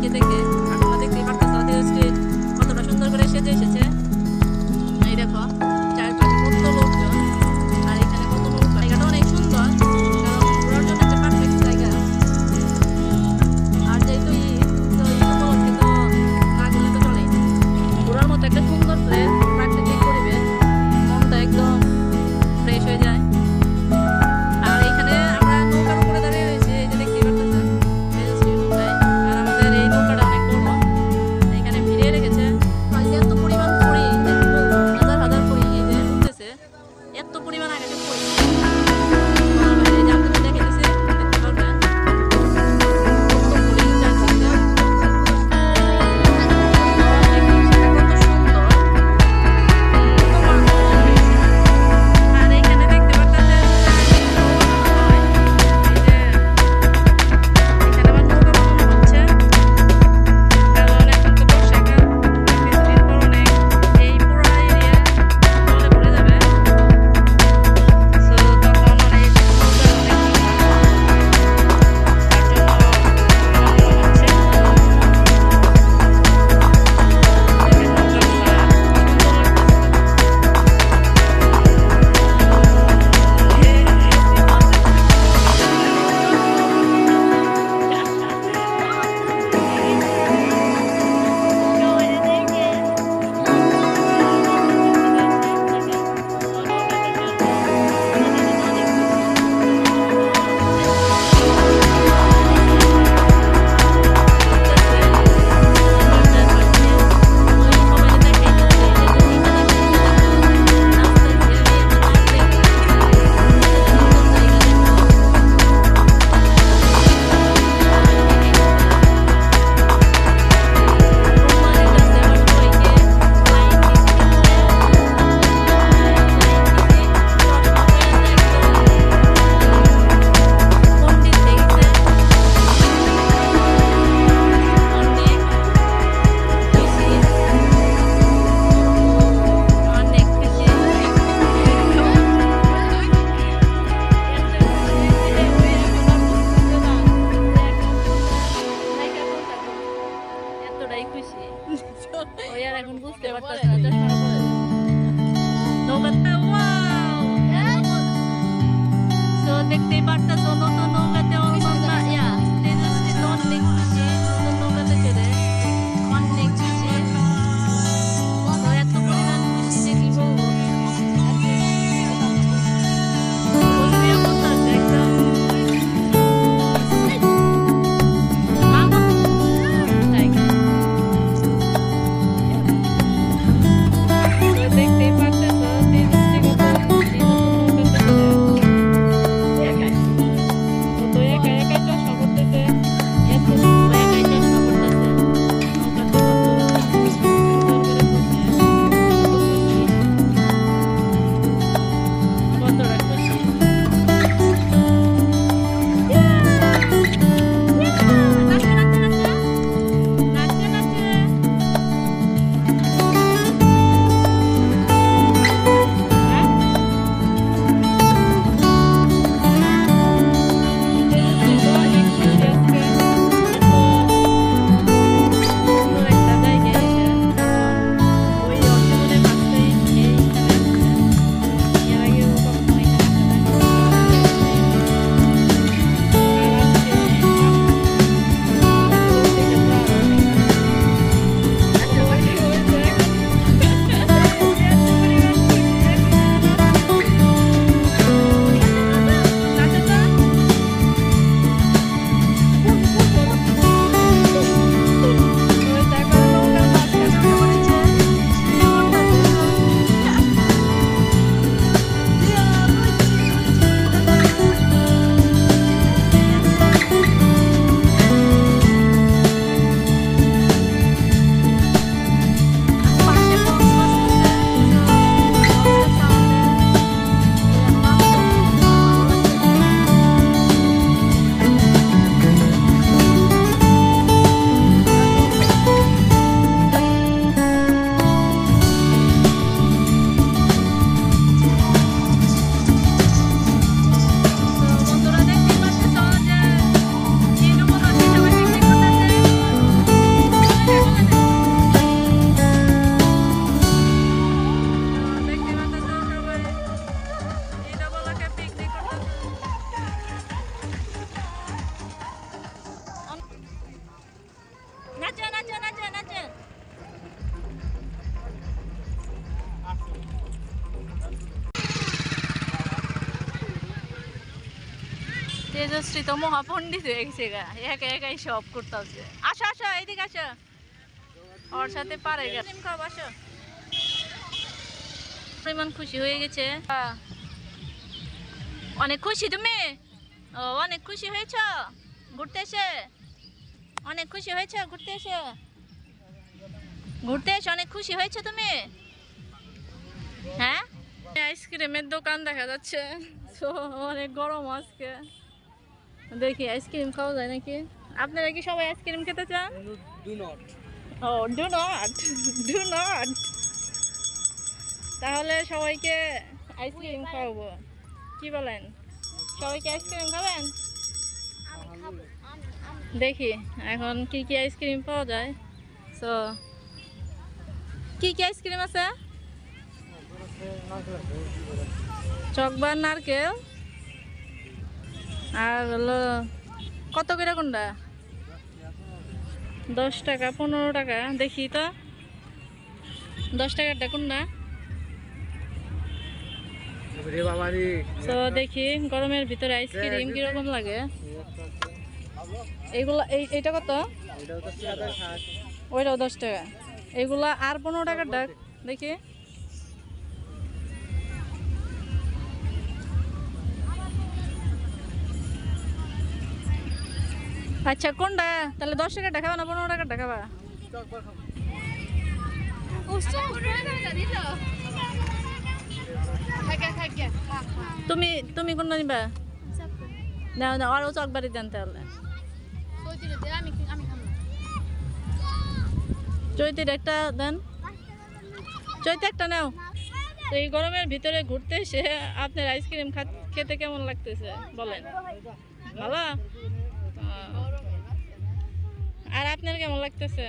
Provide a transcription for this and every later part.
সবাইকে দেখে। আর তোমরা দেখতেই পারতেছো স্ট্রিট কতটা সুন্দর করে সেজে এসেছে। এই দেখো চারপাশে কত লোকজন, আর এখানে কত লোক। জায়গাটা অনেক সুন্দর, কারণ ঘোরার জন্য একটা পারফেক্ট জায়গা। আর যেহেতু উপলক্ষে তো না গেলে তো চলেই না। ঘোরার মতো একটা সুন্দর প্লেস, প্রাকৃতিক পরিবেশ, মনটা একদম ফ্রেশ হয়ে যায়। আর এখানে আমরা নৌকার উপরে দাঁড়িয়ে রয়েছি, এই যে দেখতে পাচ্ছেন নৌকায়। আর আমাদের এই নৌকাটা অনেক বড়, এখানে ভিড়ে রেখেছে এত পরিমাণ পরি, হাজার হাজার পরি এই যে উঠতেছে, এত পরিমাণ আকাশে পরি। এই যে আপনাদের দেখে দিচ্ছে, দেখতে পারবেন কত পরি চাইছে। কত সুন্দর। আর এখানে দেখতে পাচ্ছেন এখানে আবার নৌকা বানানো হচ্ছে, কারণ এখন তো বর্ষাকাল, কিছুদিন পর অনেক এই পুরো এরিয়া জলে ভরে যাবে। সো তখন অনেক নৌকার অনেক তার জন্য বানানো হচ্ছে। দেখেন নৌকাগুলা সুন্দর লাগতেছে। এতটাই খুশি ওই আর এখন বুঝতে পারতেছে না চশমাটা পরে নৌকাতে। ওয়াও, সো দেখতেই পারতেছো নতুন নৌকাতে অনেক খুশি, নতুন নৌকাতে চড়ে অনেক খুশি। তো এত পরিমাণ খুশি যে কি বলবো, বসিয়ে বলতেছে একদম। মামা তাই তেজশ্রী তো মহাপণ্ডিত হয়ে গেছে গা, একা একাই সব করতেছে। আসো আসো এইদিকে আসো, ওর সাথে পারে গেল খাও। আসো, পরিমাণ খুশি হয়ে গেছে। অনেক খুশি তুমি? ও অনেক খুশি হয়েছ ঘুরতে এসে? অনেক খুশি হয়েছে ঘুরতে এসে? ঘুরতে এসে অনেক খুশি হয়েছে তুমি? হ্যাঁ, আইসক্রিমের দোকান দেখা যাচ্ছে। তো অনেক গরম আজকে, দেখি আইসক্রিম খাওয়া যায় নাকি। আপনারা কি সবাই আইসক্রিম খেতে চান? ও ডু নট। তাহলে সবাইকে আইসক্রিম খাওয়াবো, কি বলেন? সবাইকে আইসক্রিম খাবেন? দেখি এখন কি কি আইসক্রিম পাওয়া যায়। তো কি কি আইসক্রিম আছে? চকবার, নারকেল, আর হলো কত করে কোনটা? 10 টাকা, 15 টাকা। দেখি তো 10 টাকারটা কোনটা। তো দেখি গরমের ভিতরে আইসক্রিম কিরকম লাগে। এইগুলা এইটা কত? ওইটাও 10 টাকা। এইগুলা আর 15 টাকার ডাক দেখি। আচ্ছা কোনটা তাহলে? 10 টাকার টাকা না 15 টাকার টাকা? তুমি তুমি কোনটা নিবা? না না, আরও চকবারি দেন তাহলে। চৈতির একটা দেন, চৈতি একটা নাও। তো এই গরমের ভিতরে ঘুরতে এসে আপনার আইসক্রিম খেতে কেমন লাগতেছে বলেন? ভালো? আর আপনার কেমন লাগতেছে?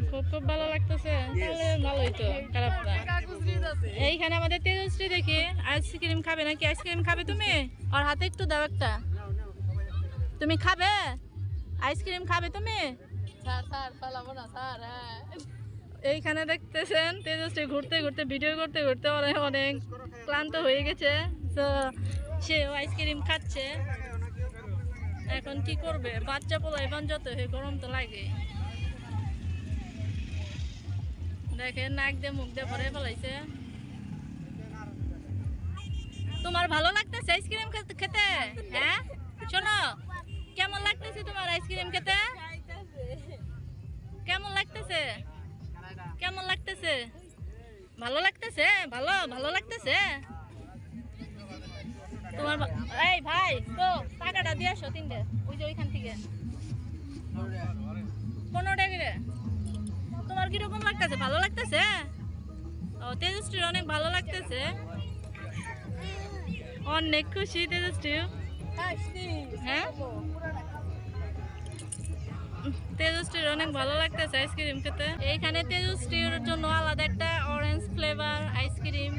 খুব খুব ভালো লাগতেছে, তাহলে ভালোই তো, খারাপ না। এইখানে আমাদের তেজশ্রী দেখি আইসক্রিম খাবে নাকি? আইসক্রিম খাবে তুমি? আর হাতে একটু দাও একটা। তুমি খাবে আইসক্রিম? খাবে তুমি? এইখানে দেখতেছেন তেজশ্রী ঘুরতে ঘুরতে, ভিডিও করতে করতে অনেক ক্লান্ত হয়ে গেছে। তো সে আইসক্রিম খাচ্ছে। এখন কি করবে, বাচ্চা পোলাইবান যত হয়ে গরম তো লাগে। দেখেন নাক দিয়ে মুখ দিয়ে ভরে ফেলাইছে। তোমার ভালো লাগতেছে আইসক্রিম খেতে? হ্যাঁ শোনো, কেমন লাগতেছে তোমার আইসক্রিম খেতে? কেমন লাগতেছে? কেমন লাগতেছে? ভালো লাগতেছে? ভালো ভালো লাগতেছে তোমার? এই ভাই তো টাকাটা দিয়ে আসো 3টে, ওই যে ওইখান থেকে 15 টাকা করে। তোমার কিরকম লাগতেছে? ভালো লাগতেছে? ও তেজশ্রীর অনেক ভালো লাগতেছে, অনেক খুশি তেজশ্রী। হ্যাঁ, তেজশ্রীর অনেক ভালো লাগতেছে আইসক্রিম খেতে। এইখানে তেজশ্রীর জন্য আলাদা একটা অরেঞ্জ ফ্লেভার আইসক্রিম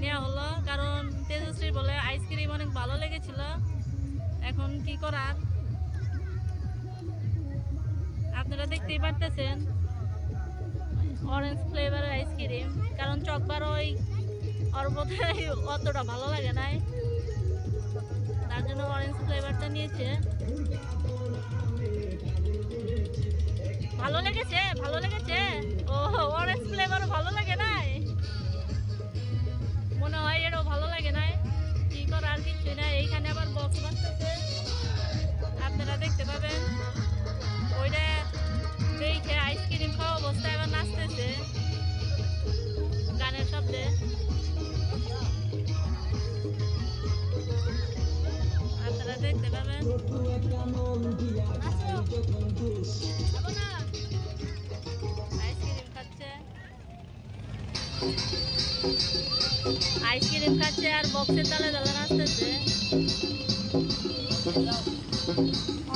নেওয়া হলো, কারণ তেজশ্রী বলে আইসক্রিম অনেক ভালো লেগেছিল। এখন কি করার, আপনারা দেখতেই পারতেছেন অরেঞ্জ ফ্লেভারের আইসক্রিম। কারণ চকবার ওই অতটা ভালো লাগে নাই, তার জন্য অরেঞ্জ ফ্লেভারটা নিয়েছে। ভালো লেগেছে? ভালো লেগেছে? ও অরেঞ্জ ফ্লেভারও ভালো লাগে নাই? মনে হয় এরও ভালো লাগে নাই। কি করার কিছু নাই। এইখানে আবার বক্স বাজতেছে, আপনারা দেখতে পাবেন। ওইটা দেখে আইসক্রিম খাওয়া অবস্থায় আবার নাচতেছে গানের শব্দে, আপনারা দেখতে পাবেন। আইসক্রিম খাচ্ছে, আইসক্রিম খাচ্ছে আর বক্সের তালে তালে নাচতেছে,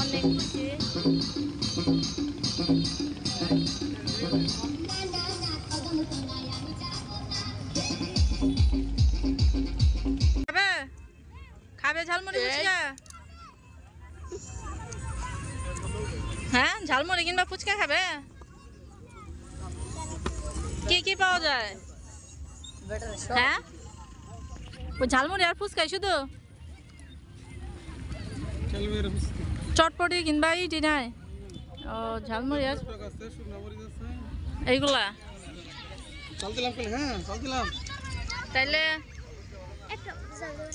অনেক খুশি। খাবে? খাবে ঝালমুড়ি ফুচকা? হ্যাঁ ঝালমুড়ি কিংবা ফুচকা খাবে? কি কি পাওয়া যায়? হ্যাঁ ওই ঝালমুড়ি আর ফুচকাই শুধু? চটপটি কিংবা ইটি নাই ও ঝালমুড়ি আর এইগুলা তাইলে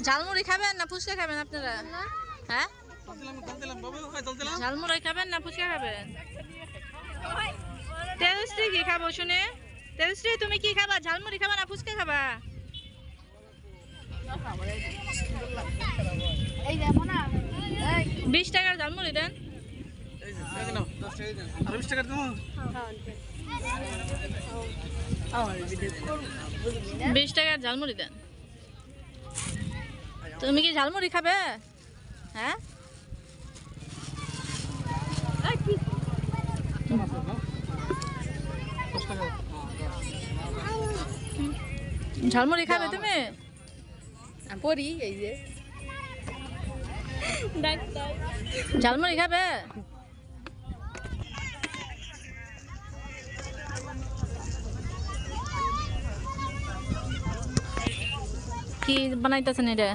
ঝালমুড়ি খাবেন না ফুচকা খাবেন আপনারা হ্যাঁ ঝালমুড়ি খাবেন না ফুচকা খাবেন তেজশ্রী কি খাবো শুনে তেজশ্রী তুমি কি খাবা ঝালমুড়ি খাবা না ফুচকা খাবা 20 টাকার ঝালমুড়ি দেন 20 টাকার দেবো 20 টাকার ঝালমুড়ি দেন তুমি কি ঝালমুড়ি খাবে হ্যাঁ ঝালমুড়ি খাবে তুমি পরি এই যে ঝালমুড়ি খাবে কি বানাইতেছেন এটা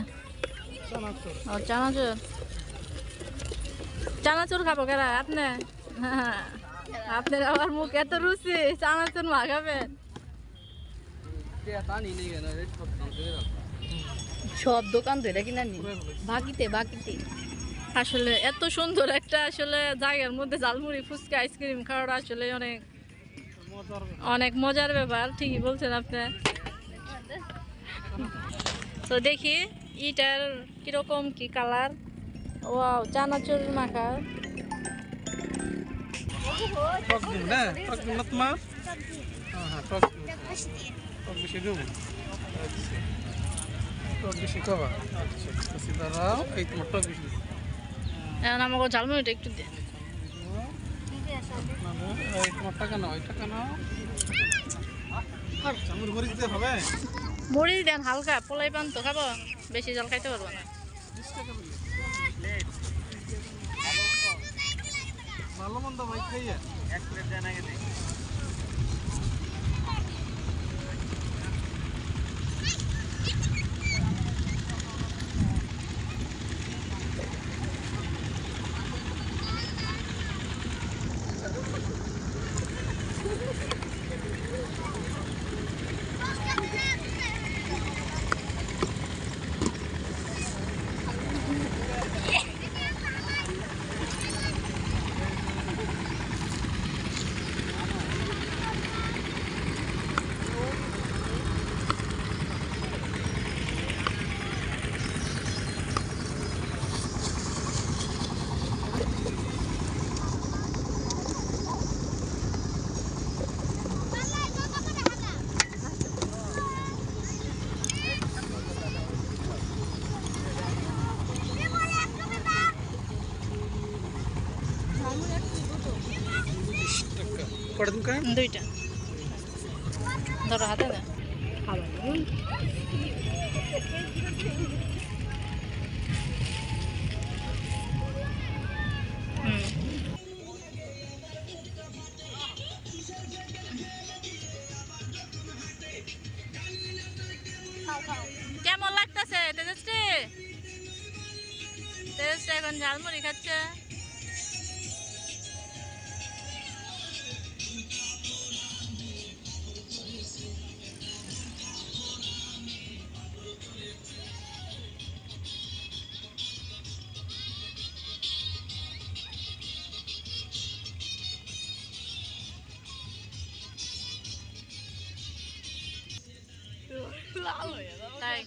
ও চানাচুর চানাচুর খাবো কেরা আপনি আপনার আমার মুখ এত রুচি চানাচুর মাখাবেন সব দোকান তো এটা কিনা নি বাকিতে বাকিতে আসলে এত সুন্দর একটা আসলে জায়গার মধ্যে ঝালমুড়ি ফুচকা আইসক্রিম খাওয়াটা আসলে অনেক অনেক মজার ব্যাপার ঠিকই বলছেন আপনি তো দেখি ইটার কিরকম কি কালার ওয়াও চানাচুর মাখা এখন আমাকে ঝালমুড়িটা একটু দেন মুড়ি দেন হালকা পোলাই পান তো খাবো বেশি জল খাইতে পারবো না ভালো মন্দ ভাই খাইয়া এক প্লেট দেন আগে দেখ দুইটা ধরো হাতে না কেমন লাগতেছে তেজশ্রী তেজশ্রী এখন ঝালমুড়ি খাচ্ছে তাই